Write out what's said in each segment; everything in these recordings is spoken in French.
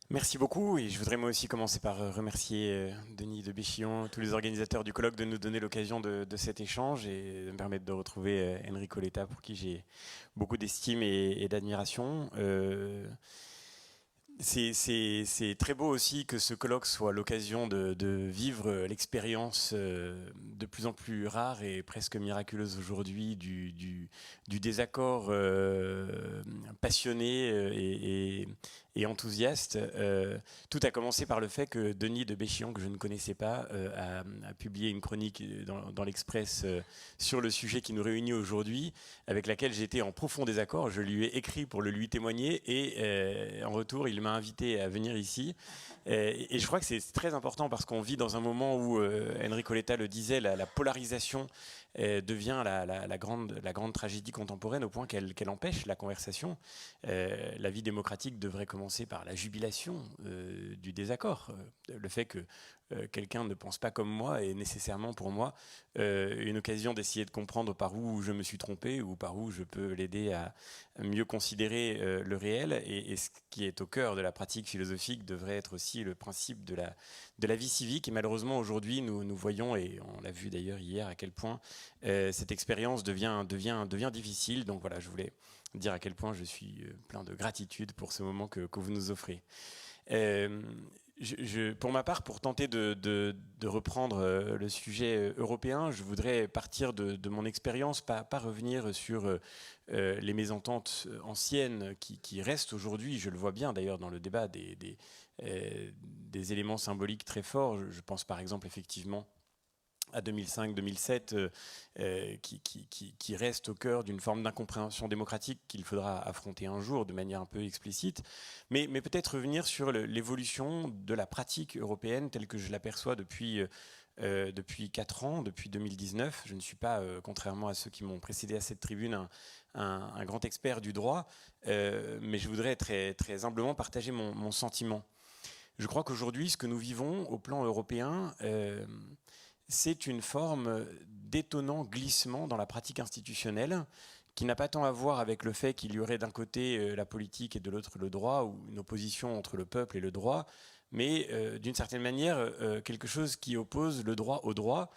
Merci beaucoup et je voudrais moi aussi commencer par remercier Denis de Béchillon, tous les organisateurs du colloque de nous donner l'occasion de cet échange et de me permettre de retrouver Enrico Letta pour qui j'ai beaucoup d'estime et d'admiration. C'est très beau aussi que ce colloque soit l'occasion de vivre l'expérience de plus en plus rare et presque miraculeuse aujourd'hui du désaccord passionné et enthousiaste. Tout a commencé par le fait que Denis de Béchillon, que je ne connaissais pas, a publié une chronique dans l'Express sur le sujet qui nous réunit aujourd'hui, avec laquelle j'étais en profond désaccord. Je lui ai écrit pour le lui témoigner et en retour, il m'a invité à venir ici. Et je crois que c'est très important parce qu'on vit dans un moment où, Enrico Letta le disait, la polarisation devient la grande tragédie contemporaine au point qu'elle empêche la conversation. La vie démocratique devrait commencer par la jubilation du désaccord. Le fait que quelqu'un ne pense pas comme moi est nécessairement pour moi une occasion d'essayer de comprendre par où je me suis trompé ou par où je peux l'aider à mieux considérer le réel. Et ce qui est au cœur de la pratique philosophique devrait être aussi le principe de la vie civique. Et malheureusement, aujourd'hui, nous voyons, et on l'a vu d'ailleurs hier, à quel point cette expérience devient difficile. Donc voilà, je voulais dire à quel point je suis plein de gratitude pour ce moment que vous nous offrez. Pour ma part, pour tenter de reprendre le sujet européen, je voudrais partir de mon expérience, pas revenir sur les mésententes anciennes qui restent aujourd'hui. Je le vois bien d'ailleurs dans le débat des éléments symboliques très forts. Je pense par exemple effectivement à 2005-2007, qui reste au cœur d'une forme d'incompréhension démocratique qu'il faudra affronter un jour de manière un peu explicite, mais peut-être revenir sur l'évolution de la pratique européenne telle que je l'aperçois depuis 4 ans, depuis 2019. Je ne suis pas, contrairement à ceux qui m'ont précédé à cette tribune, un grand expert du droit, mais je voudrais très, très humblement partager mon sentiment. Je crois qu'aujourd'hui, ce que nous vivons au plan européen, c'est une forme d'étonnant glissement dans la pratique institutionnelle qui n'a pas tant à voir avec le fait qu'il y aurait d'un côté la politique et de l'autre le droit, ou une opposition entre le peuple et le droit, mais d'une certaine manière quelque chose qui oppose le droit au droit,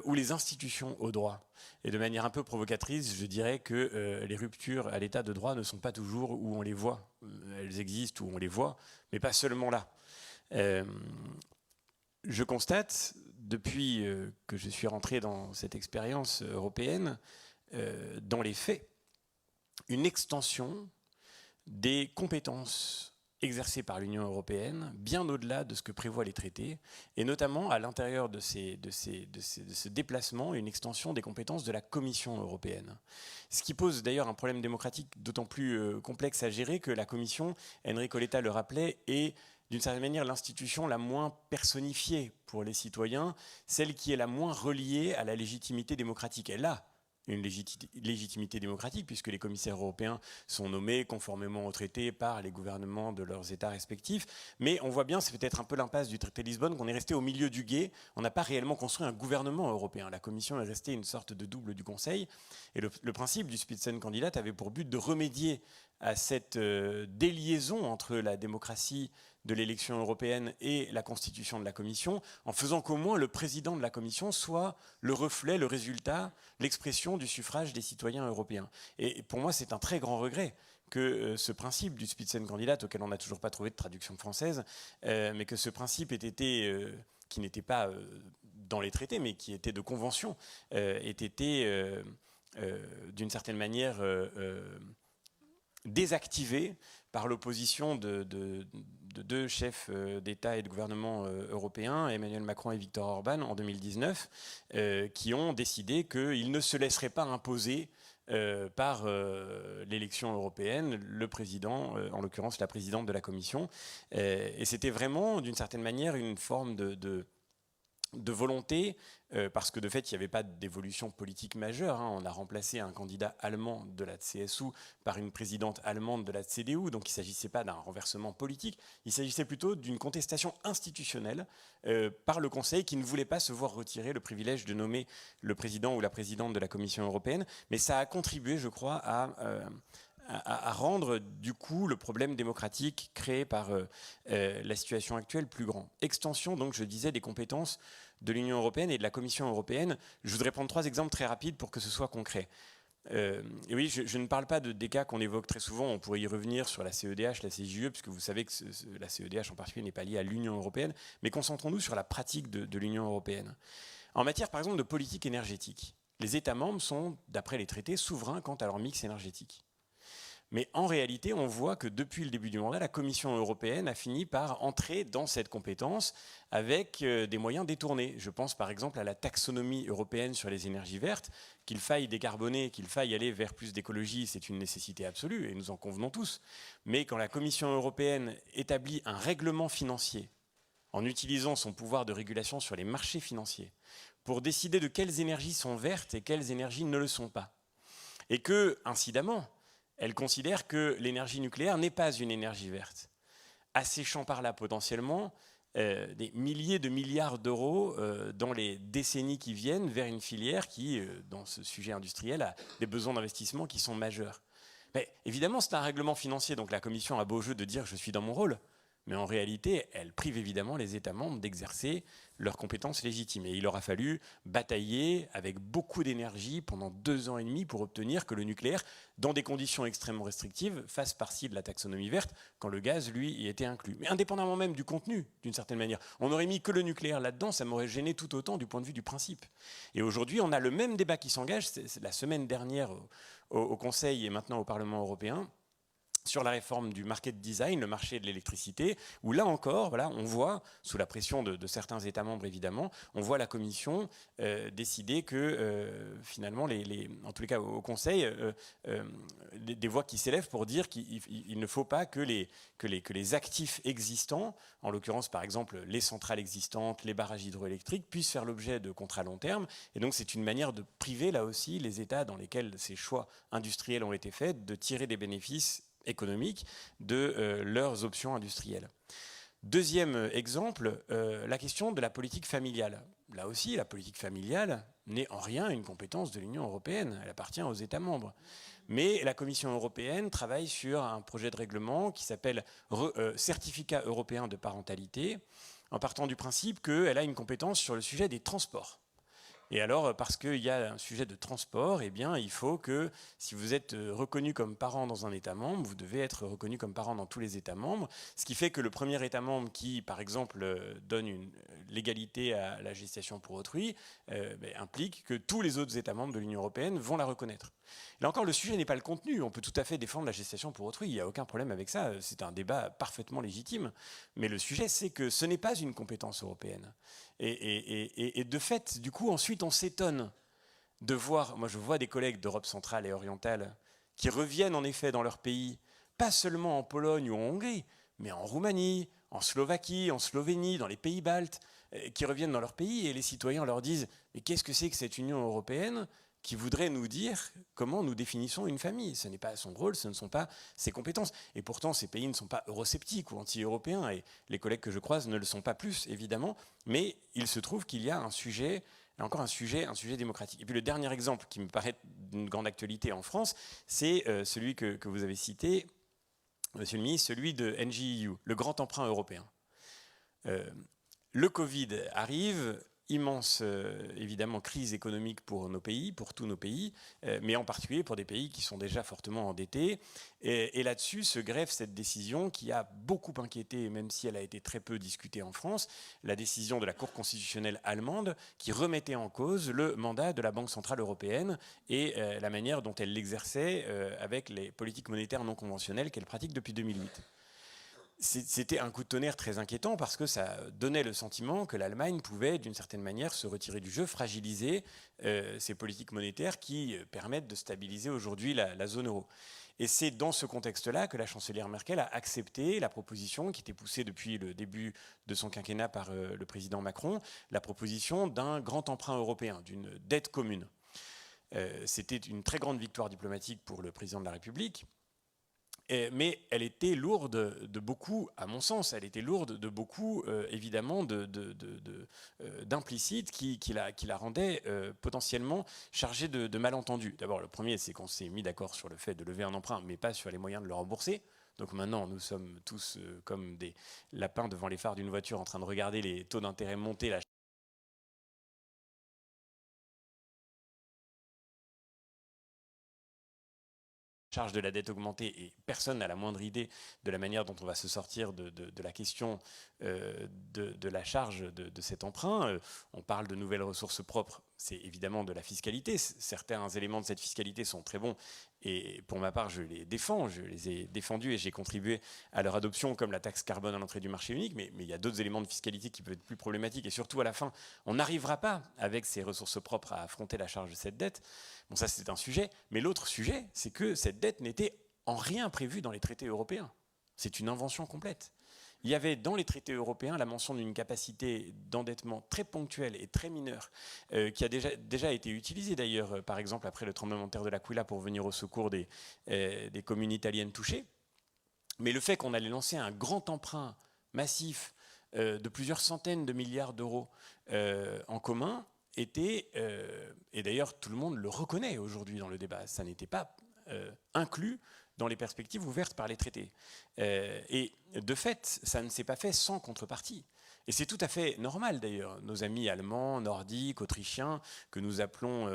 ou les institutions au droit. Et de manière un peu provocatrice, je dirais que les ruptures à l'état de droit ne sont pas toujours où on les voit. Elles existent où on les voit, mais pas seulement là. Euh, je constate, depuis que je suis rentré dans cette expérience européenne, dans les faits, une extension des compétences exercées par l'Union européenne, bien au-delà de ce que prévoient les traités, et notamment à l'intérieur de ce déplacement, une extension des compétences de la Commission européenne. Ce qui pose d'ailleurs un problème démocratique d'autant plus complexe à gérer que la Commission, Enrico Letta le rappelait, est d'une certaine manière l'institution la moins personnifiée pour les citoyens, celle qui est la moins reliée à la légitimité démocratique. Elle a une légitimité démocratique, puisque les commissaires européens sont nommés conformément au traité par les gouvernements de leurs États respectifs. Mais on voit bien, c'est peut-être un peu l'impasse du traité de Lisbonne, qu'on est resté au milieu du gué. On n'a pas réellement construit un gouvernement européen. La Commission est restée une sorte de double du Conseil. Et le principe du Spitzenkandidat avait pour but de remédier à cette déliaison entre la démocratie de l'élection européenne et la constitution de la Commission, en faisant qu'au moins le président de la Commission soit le reflet, le résultat, l'expression du suffrage des citoyens européens. Et pour moi, c'est un très grand regret que ce principe du Spitzenkandidat, auquel on n'a toujours pas trouvé de traduction française, mais que ce principe ait été, qui n'était pas dans les traités, mais qui était de convention, ait été d'une certaine manière désactivé par l'opposition de deux chefs d'État et de gouvernement européens, Emmanuel Macron et Viktor Orban, en 2019, qui ont décidé qu'ils ne se laisseraient pas imposer par l'élection européenne, le président, en l'occurrence la présidente de la Commission. Et c'était vraiment, d'une certaine manière, une forme de volonté, parce que de fait, il n'y avait pas d'évolution politique majeure. On a remplacé un candidat allemand de la CSU par une présidente allemande de la CDU, donc il ne s'agissait pas d'un renversement politique, il s'agissait plutôt d'une contestation institutionnelle par le Conseil qui ne voulait pas se voir retirer le privilège de nommer le président ou la présidente de la Commission européenne, mais ça a contribué, je crois, à à rendre du coup le problème démocratique créé par la situation actuelle plus grand. Extension, donc je disais, des compétences de l'Union européenne et de la Commission européenne. Je voudrais prendre 3 exemples très rapides pour que ce soit concret. Et oui, je ne parle pas des cas qu'on évoque très souvent, on pourrait y revenir sur la CEDH, la CJUE, puisque vous savez que la CEDH en particulier n'est pas liée à l'Union européenne, mais concentrons-nous sur la pratique de l'Union européenne. En matière par exemple de politique énergétique, les États membres sont, d'après les traités, souverains quant à leur mix énergétique. Mais en réalité, on voit que depuis le début du mandat, la Commission européenne a fini par entrer dans cette compétence avec des moyens détournés. Je pense par exemple à la taxonomie européenne sur les énergies vertes. Qu'il faille décarboner, qu'il faille aller vers plus d'écologie, c'est une nécessité absolue, et nous en convenons tous. Mais quand la Commission européenne établit un règlement financier, en utilisant son pouvoir de régulation sur les marchés financiers, pour décider de quelles énergies sont vertes et quelles énergies ne le sont pas, et que, incidemment, elle considère que l'énergie nucléaire n'est pas une énergie verte, asséchant par là potentiellement des milliers de milliards d'euros dans les décennies qui viennent vers une filière qui, dans ce sujet industriel, a des besoins d'investissement qui sont majeurs. Mais évidemment, c'est un règlement financier, donc la Commission a beau jeu de dire « je suis dans mon rôle », mais en réalité, elle prive évidemment les États membres d'exercer leurs compétences légitimes. Et il aura fallu batailler avec beaucoup d'énergie pendant 2 ans et demi pour obtenir que le nucléaire, dans des conditions extrêmement restrictives, fasse partie de la taxonomie verte, quand le gaz, lui, y était inclus. Mais indépendamment même du contenu, d'une certaine manière. On aurait mis que le nucléaire là-dedans, ça m'aurait gêné tout autant du point de vue du principe. Et aujourd'hui, on a le même débat qui s'engage, c'est la semaine dernière au Conseil et maintenant au Parlement européen, sur la réforme du market design, le marché de l'électricité, où là encore, voilà, on voit, sous la pression de certains États membres évidemment, on voit la Commission décider que finalement, en tous les cas au Conseil, des voix qui s'élèvent pour dire qu'il ne faut pas que les actifs existants, en l'occurrence par exemple les centrales existantes, les barrages hydroélectriques, puissent faire l'objet de contrats long terme. Et donc c'est une manière de priver là aussi les États dans lesquels ces choix industriels ont été faits de tirer des bénéfices économiques de leurs options industrielles. Deuxième exemple, la question de la politique familiale. Là aussi, la politique familiale n'est en rien une compétence de l'Union européenne, elle appartient aux États membres. Mais la Commission européenne travaille sur un projet de règlement qui s'appelle Certificat européen de parentalité, en partant du principe qu'elle a une compétence sur le sujet des transports. Et alors, parce qu'il y a un sujet de transport, eh bien, il faut que, si vous êtes reconnu comme parent dans un État membre, vous devez être reconnu comme parent dans tous les États membres. Ce qui fait que le premier État membre qui, par exemple, donne une l'égalité à la gestation pour autrui, implique que tous les autres États membres de l'Union européenne vont la reconnaître. Là encore, le sujet n'est pas le contenu. On peut tout à fait défendre la gestation pour autrui. Il n'y a aucun problème avec ça. C'est un débat parfaitement légitime. Mais le sujet, c'est que ce n'est pas une compétence européenne. Et de fait, du coup, ensuite, on s'étonne de voir, moi je vois des collègues d'Europe centrale et orientale qui reviennent en effet dans leur pays, pas seulement en Pologne ou en Hongrie, mais en Roumanie, en Slovaquie, en Slovénie, dans les pays baltes, qui reviennent dans leur pays et les citoyens leur disent « Mais qu'est-ce que c'est que cette Union européenne ?» qui voudrait nous dire comment nous définissons une famille. Ce n'est pas son rôle, ce ne sont pas ses compétences. Et pourtant, ces pays ne sont pas eurosceptiques ou anti-européens, et les collègues que je croise ne le sont pas plus, évidemment, mais il se trouve qu'il y a un sujet, encore un sujet démocratique. Et puis le dernier exemple qui me paraît d'une grande actualité en France, c'est celui que vous avez cité, Monsieur le ministre, celui de NGEU, le grand emprunt européen. Le Covid arrive, immense, évidemment, crise économique pour nos pays, pour tous nos pays, mais en particulier pour des pays qui sont déjà fortement endettés. Et là-dessus se greffe cette décision qui a beaucoup inquiété, même si elle a été très peu discutée en France, la décision de la Cour constitutionnelle allemande qui remettait en cause le mandat de la Banque centrale européenne et la manière dont elle l'exerçait avec les politiques monétaires non conventionnelles qu'elle pratique depuis 2008. C'était un coup de tonnerre très inquiétant parce que ça donnait le sentiment que l'Allemagne pouvait, d'une certaine manière, se retirer du jeu, fragiliser ces politiques monétaires qui permettent de stabiliser aujourd'hui la zone euro. Et c'est dans ce contexte-là que la chancelière Merkel a accepté la proposition qui était poussée depuis le début de son quinquennat par le président Macron, la proposition d'un grand emprunt européen, d'une dette commune. C'était une très grande victoire diplomatique pour le président de la République. mais elle était lourde de beaucoup, à mon sens, elle était lourde de beaucoup, évidemment, d'implicites qui la rendaient potentiellement chargée de malentendus. D'abord, le premier, c'est qu'on s'est mis d'accord sur le fait de lever un emprunt, mais pas sur les moyens de le rembourser. Donc maintenant, nous sommes tous comme des lapins devant les phares d'une voiture en train de regarder les taux d'intérêt monter, la charge de la dette augmenter, et personne n'a la moindre idée de la manière dont on va se sortir de la question de la charge de cet emprunt. On parle de nouvelles ressources propres, c'est évidemment de la fiscalité. Certains éléments de cette fiscalité sont très bons, et pour ma part, je les défends, je les ai défendus et j'ai contribué à leur adoption, comme la taxe carbone à l'entrée du marché unique, mais il y a d'autres éléments de fiscalité qui peuvent être plus problématiques, et surtout à la fin, on n'arrivera pas, avec ces ressources propres, à affronter la charge de cette dette. Bon, ça c'est un sujet, mais l'autre sujet, c'est que cette dette n'était en rien prévue dans les traités européens. C'est une invention complète. Il y avait dans les traités européens la mention d'une capacité d'endettement très ponctuelle et très mineure, qui a déjà été utilisée d'ailleurs, par exemple après le tremblement de terre de l'Aquila, pour venir au secours des communes italiennes touchées. Mais le fait qu'on allait lancer un grand emprunt massif de plusieurs centaines de milliards d'euros en commun était, et d'ailleurs tout le monde le reconnaît aujourd'hui dans le débat, ça n'était pas inclus dans les perspectives ouvertes par les traités. Et de fait, ça ne s'est pas fait sans contrepartie. Et c'est tout à fait normal d'ailleurs. Nos amis allemands, nordiques, autrichiens, que nous appelons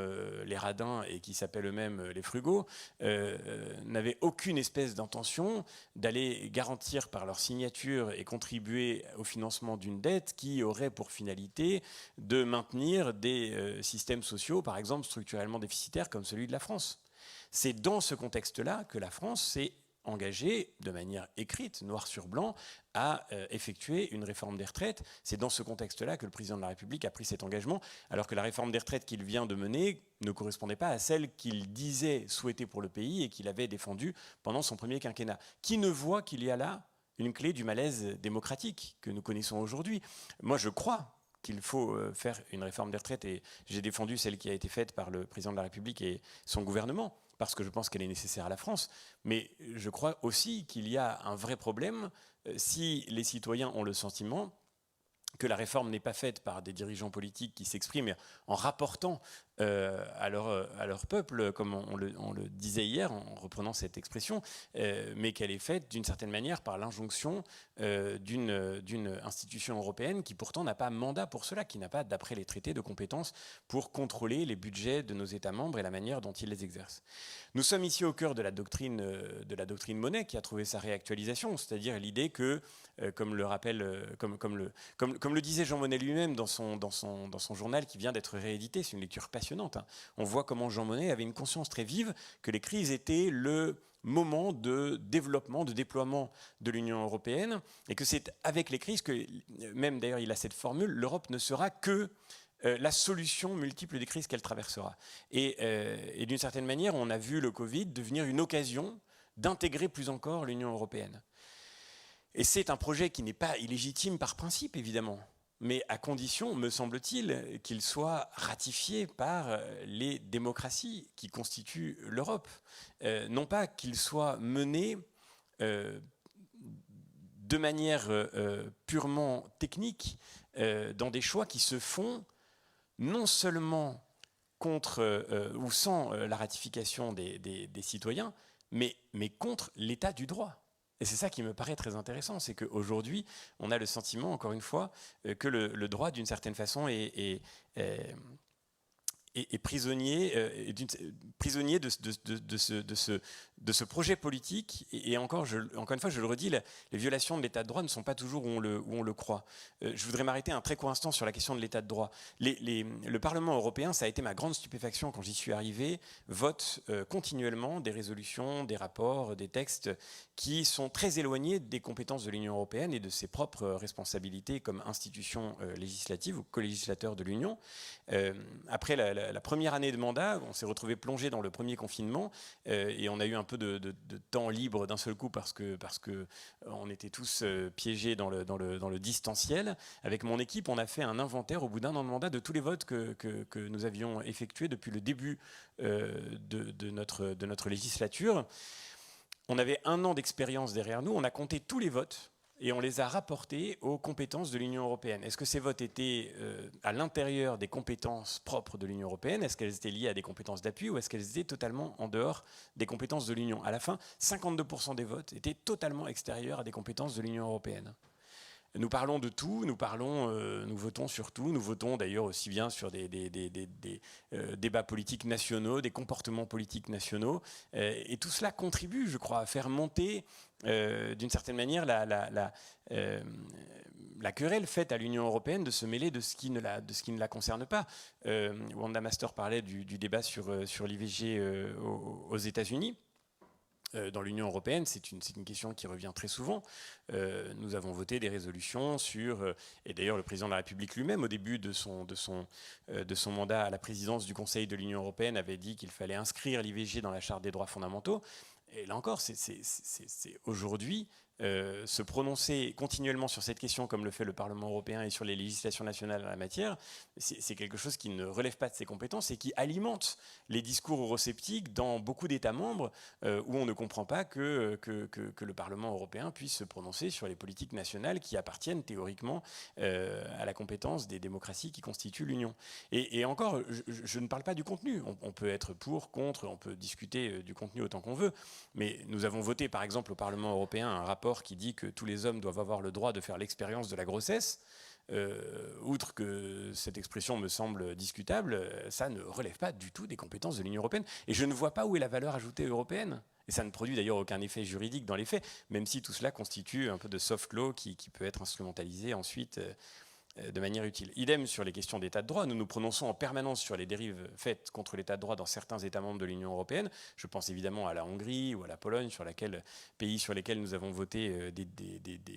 les radins et qui s'appellent eux-mêmes les frugaux, n'avaient aucune espèce d'intention d'aller garantir par leur signature et contribuer au financement d'une dette qui aurait pour finalité de maintenir des systèmes sociaux, par exemple structurellement déficitaires comme celui de la France. C'est dans ce contexte-là que la France s'est engagée de manière écrite, noir sur blanc, à effectuer une réforme des retraites. C'est dans ce contexte-là que le président de la République a pris cet engagement, alors que la réforme des retraites qu'il vient de mener ne correspondait pas à celle qu'il disait souhaiter pour le pays et qu'il avait défendue pendant son premier quinquennat. Qui ne voit qu'il y a là une clé du malaise démocratique que nous connaissons aujourd'hui? Moi, je crois qu'il faut faire une réforme des retraites, et j'ai défendu celle qui a été faite par le président de la République et son gouvernement, parce que je pense qu'elle est nécessaire à la France. Mais je crois aussi qu'il y a un vrai problème si les citoyens ont le sentiment que la réforme n'est pas faite par des dirigeants politiques qui s'expriment en rapportant à leur peuple, comme on le disait hier en reprenant cette expression, mais qu'elle est faite d'une certaine manière par l'injonction d'une institution européenne qui pourtant n'a pas mandat pour cela, qui n'a pas, d'après les traités, de compétences pour contrôler les budgets de nos États membres et la manière dont ils les exercent. Nous sommes ici au cœur de la doctrine Monnet, qui a trouvé sa réactualisation, c'est-à-dire l'idée que, comme le disait Jean Monnet lui-même dans son journal qui vient d'être réédité, c'est une lecture passionnante, hein. On voit comment Jean Monnet avait une conscience très vive que les crises étaient le moment de développement, de déploiement de l'Union européenne, et que c'est avec les crises que, même d'ailleurs il a cette formule, l'Europe ne sera que la solution multiple des crises qu'elle traversera. Et d'une certaine manière, on a vu le Covid devenir une occasion d'intégrer plus encore l'Union européenne. Et c'est un projet qui n'est pas illégitime par principe, évidemment, mais à condition, me semble-t-il, qu'il soit ratifié par les démocraties qui constituent l'Europe. Non pas qu'il soit mené de manière purement technique, dans des choix qui se font non seulement contre ou sans la ratification des citoyens, mais contre l'état du droit. Et c'est ça qui me paraît très intéressant, c'est qu'aujourd'hui, on a le sentiment, encore une fois, que le droit, d'une certaine façon, est prisonnier, prisonnier de ce projet politique. Et encore une fois, je le redis, les violations de l'état de droit ne sont pas toujours où on le croit. Je voudrais m'arrêter un très court instant sur la question de l'état de droit. Le Parlement européen, ça a été ma grande stupéfaction quand j'y suis arrivé, vote continuellement des résolutions, des rapports, des textes qui sont très éloignés des compétences de l'Union européenne et de ses propres responsabilités comme institution législative ou co-législateur de l'Union. Après la première année de mandat, on s'est retrouvé plongé dans le premier confinement et on a eu un peu de temps libre d'un seul coup parce que on était tous piégés dans le distanciel. Avec mon équipe, on a fait un inventaire au bout d'un an de mandat de tous les votes que nous avions effectués depuis le début de notre législature. on avait 1 an d'expérience derrière nous, on a compté tous les votes et on les a rapportés aux compétences de l'Union européenne. Est-ce que ces votes étaient à l'intérieur des compétences propres de l'Union européenne? Est-ce qu'elles étaient liées à des compétences d'appui ou est-ce qu'elles étaient totalement en dehors des compétences de l'Union? À la fin, 52% des votes étaient totalement extérieurs à des compétences de l'Union européenne. Nous parlons de tout, nous votons sur tout, nous votons d'ailleurs aussi bien sur des débats politiques nationaux, des comportements politiques nationaux, et tout cela contribue, je crois, à faire monter d'une certaine manière la querelle faite à l'Union européenne de se mêler de ce qui ne la concerne pas. Wanda Master parlait du débat sur l'IVG aux États-Unis. Dans l'Union européenne, c'est une question qui revient très souvent. Nous avons voté des résolutions sur, et d'ailleurs le président de la République lui-même, au début de son mandat à la présidence du Conseil de l'Union européenne, avait dit qu'il fallait inscrire l'IVG dans la Charte des droits fondamentaux. Et là encore, c'est aujourd'hui se prononcer continuellement sur cette question comme le fait le Parlement européen et sur les législations nationales en la matière, c'est quelque chose qui ne relève pas de ses compétences et qui alimente les discours eurosceptiques dans beaucoup d'États membres où on ne comprend pas que le Parlement européen puisse se prononcer sur les politiques nationales qui appartiennent théoriquement à la compétence des démocraties qui constituent l'Union. Et encore, je ne parle pas du contenu. On peut être pour, contre, on peut discuter du contenu autant qu'on veut, mais nous avons voté par exemple au Parlement européen un rapport qui dit que tous les hommes doivent avoir le droit de faire l'expérience de la grossesse. Outre que cette expression me semble discutable, ça ne relève pas du tout des compétences de l'Union européenne. Et je ne vois pas où est la valeur ajoutée européenne. Et ça ne produit d'ailleurs aucun effet juridique dans les faits, même si tout cela constitue un peu de soft law qui peut être instrumentalisé ensuite de manière utile. Idem sur les questions d'état de droit. Nous nous prononçons en permanence sur les dérives faites contre l'état de droit dans certains États membres de l'Union européenne. Je pense évidemment à la Hongrie ou à la Pologne, pays sur lesquels nous avons voté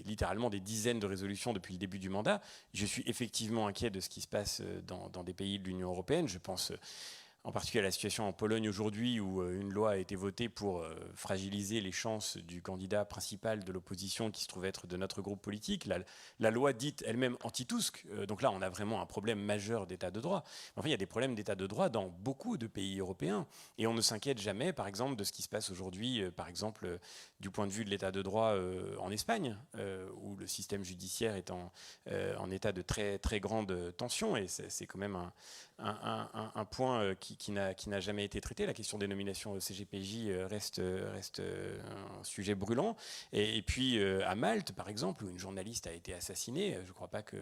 littéralement des dizaines de résolutions depuis le début du mandat. Je suis effectivement inquiet de ce qui se passe dans des pays de l'Union européenne. Je pense en particulier à la situation en Pologne aujourd'hui où une loi a été votée pour fragiliser les chances du candidat principal de l'opposition qui se trouve être de notre groupe politique. La loi dite elle-même anti-Tusk. Donc là, on a vraiment un problème majeur d'état de droit. Enfin, il y a des problèmes d'état de droit dans beaucoup de pays européens. Et on ne s'inquiète jamais, par exemple, de ce qui se passe aujourd'hui, par exemple, du point de vue de l'état de droit en Espagne, où le système judiciaire est en état de très, très grande tension. Et c'est quand même un point qui n'a jamais été traité. La question des nominations au CGPJ reste un sujet brûlant. Et puis à Malte, par exemple, où une journaliste a été assassinée, je ne crois pas que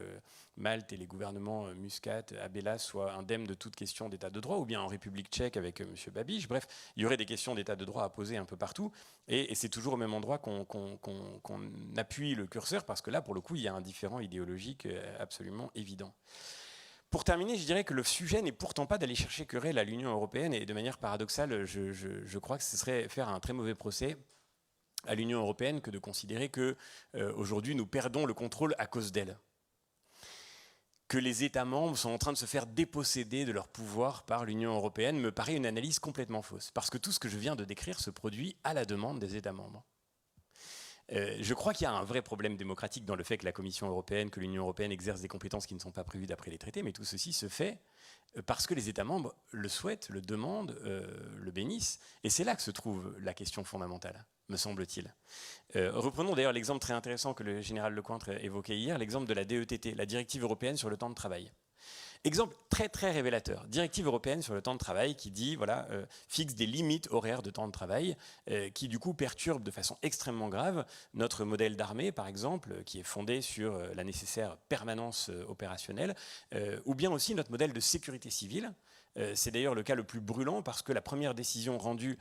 Malte et les gouvernements Muscat, Abela soient indemnes de toute question d'état de droit, ou bien en République tchèque avec M. Babiš. Bref, il y aurait des questions d'état de droit à poser un peu partout. Et c'est toujours au même endroit qu'on appuie le curseur, parce que là, pour le coup, il y a un différend idéologique absolument évident. Pour terminer, je dirais que le sujet n'est pourtant pas d'aller chercher querelle à l'Union européenne, et de manière paradoxale, je crois que ce serait faire un très mauvais procès à l'Union européenne que de considérer que aujourd'hui nous perdons le contrôle à cause d'elle. Que les États membres sont en train de se faire déposséder de leur pouvoir par l'Union européenne me paraît une analyse complètement fausse, parce que tout ce que je viens de décrire se produit à la demande des États membres. Je crois qu'il y a un vrai problème démocratique dans le fait que la Commission européenne, que l'Union européenne exerce des compétences qui ne sont pas prévues d'après les traités, mais tout ceci se fait parce que les États membres le souhaitent, le demandent, le bénissent. Et c'est là que se trouve la question fondamentale, me semble-t-il. Reprenons d'ailleurs l'exemple très intéressant que le général Lecointre évoquait hier, l'exemple de la DETT, la Directive européenne sur le temps de travail. Exemple très très révélateur, directive européenne sur le temps de travail qui dit, fixe des limites horaires de temps de travail qui du coup perturbent de façon extrêmement grave notre modèle d'armée par exemple, qui est fondé sur la nécessaire permanence opérationnelle, ou bien aussi notre modèle de sécurité civile. C'est d'ailleurs le cas le plus brûlant parce que la première décision rendue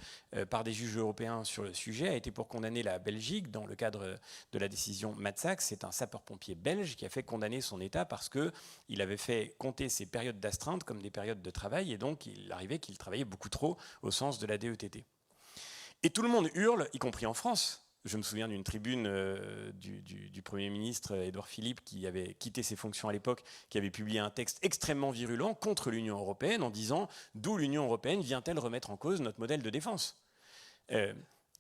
par des juges européens sur le sujet a été pour condamner la Belgique dans le cadre de la décision Matzak. C'est un sapeur-pompier belge qui a fait condamner son État parce qu'il avait fait compter ses périodes d'astreinte comme des périodes de travail et donc il arrivait qu'il travaillait beaucoup trop au sens de la DETT. Et tout le monde hurle, y compris en France. Je me souviens d'une tribune du Premier ministre Édouard Philippe qui avait quitté ses fonctions à l'époque, qui avait publié un texte extrêmement virulent contre l'Union européenne en disant « D'où l'Union européenne vient-elle remettre en cause notre modèle de défense ?»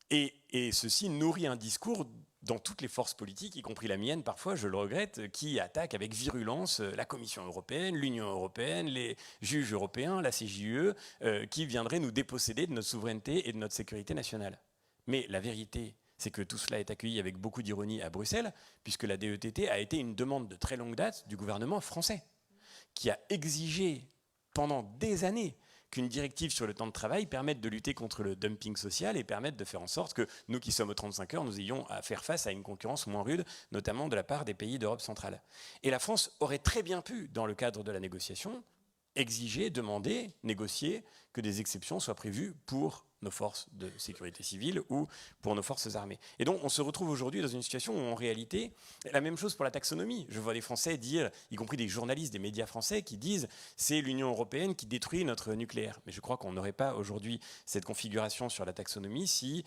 Et ceci nourrit un discours dans toutes les forces politiques, y compris la mienne parfois, je le regrette, qui attaquent avec virulence la Commission européenne, l'Union européenne, les juges européens, la CJUE, qui viendraient nous déposséder de notre souveraineté et de notre sécurité nationale. Mais la vérité, c'est que tout cela est accueilli avec beaucoup d'ironie à Bruxelles, puisque la DETT a été une demande de très longue date du gouvernement français, qui a exigé pendant des années qu'une directive sur le temps de travail permette de lutter contre le dumping social et permette de faire en sorte que nous qui sommes aux 35 heures, nous ayons à faire face à une concurrence moins rude, notamment de la part des pays d'Europe centrale. Et la France aurait très bien pu, dans le cadre de la négociation, exiger, demander, négocier que des exceptions soient prévues pour nos forces de sécurité civile ou pour nos forces armées. Et donc on se retrouve aujourd'hui dans une situation où en réalité, la même chose pour la taxonomie. Je vois des Français dire, y compris des journalistes, des médias français qui disent c'est l'Union européenne qui détruit notre nucléaire. Mais je crois qu'on n'aurait pas aujourd'hui cette configuration sur la taxonomie si,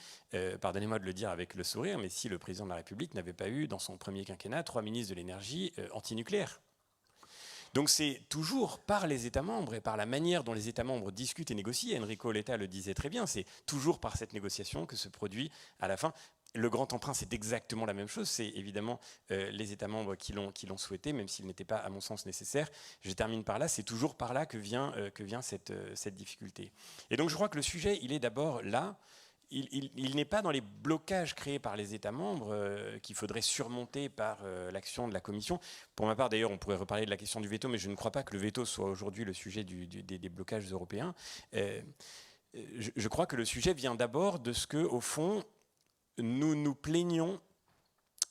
pardonnez-moi de le dire avec le sourire, mais si le président de la République n'avait pas eu dans son premier quinquennat 3 ministres de l'énergie anti-nucléaires. Donc c'est toujours par les États membres et par la manière dont les États membres discutent et négocient, Enrico Letta le disait très bien, c'est toujours par cette négociation que se produit à la fin. Le grand emprunt, c'est exactement la même chose. C'est évidemment les États membres qui l'ont souhaité, même s'il n'était pas, à mon sens, nécessaire. Je termine par là. C'est toujours par là que vient cette difficulté. Et donc je crois que le sujet, il est d'abord là. Il n'est pas dans les blocages créés par les États membres qu'il faudrait surmonter par l'action de la Commission. Pour ma part, d'ailleurs, on pourrait reparler de la question du veto, mais je ne crois pas que le veto soit aujourd'hui le sujet des blocages européens. Je crois que le sujet vient d'abord de ce que, au fond, nous nous plaignons,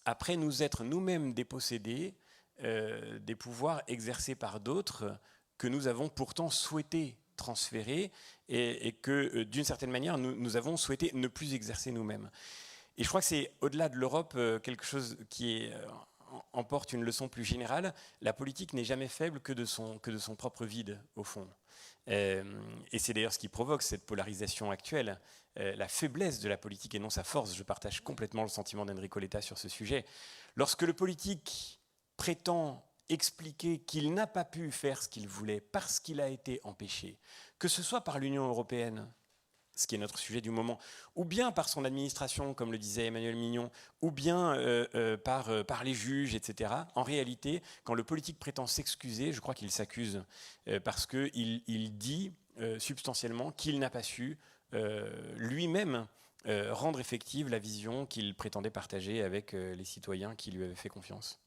après nous être nous-mêmes dépossédés des pouvoirs exercés par d'autres que nous avons pourtant souhaité transférer et que d'une certaine manière nous avons souhaité ne plus exercer nous-mêmes. Et je crois que c'est au-delà de l'Europe quelque chose qui emporte une leçon plus générale. La politique n'est jamais faible que de son propre vide au fond. Et c'est d'ailleurs ce qui provoque cette polarisation actuelle, la faiblesse de la politique et non sa force. Je partage complètement le sentiment d'Enrico Letta sur ce sujet. Lorsque le politique prétend expliquer qu'il n'a pas pu faire ce qu'il voulait parce qu'il a été empêché, que ce soit par l'Union européenne, ce qui est notre sujet du moment, ou bien par son administration, comme le disait Emmanuel Mignon, ou bien par les juges, etc. En réalité, quand le politique prétend s'excuser, je crois qu'il s'accuse parce qu'il dit substantiellement qu'il n'a pas su lui-même rendre effective la vision qu'il prétendait partager avec les citoyens qui lui avaient fait confiance.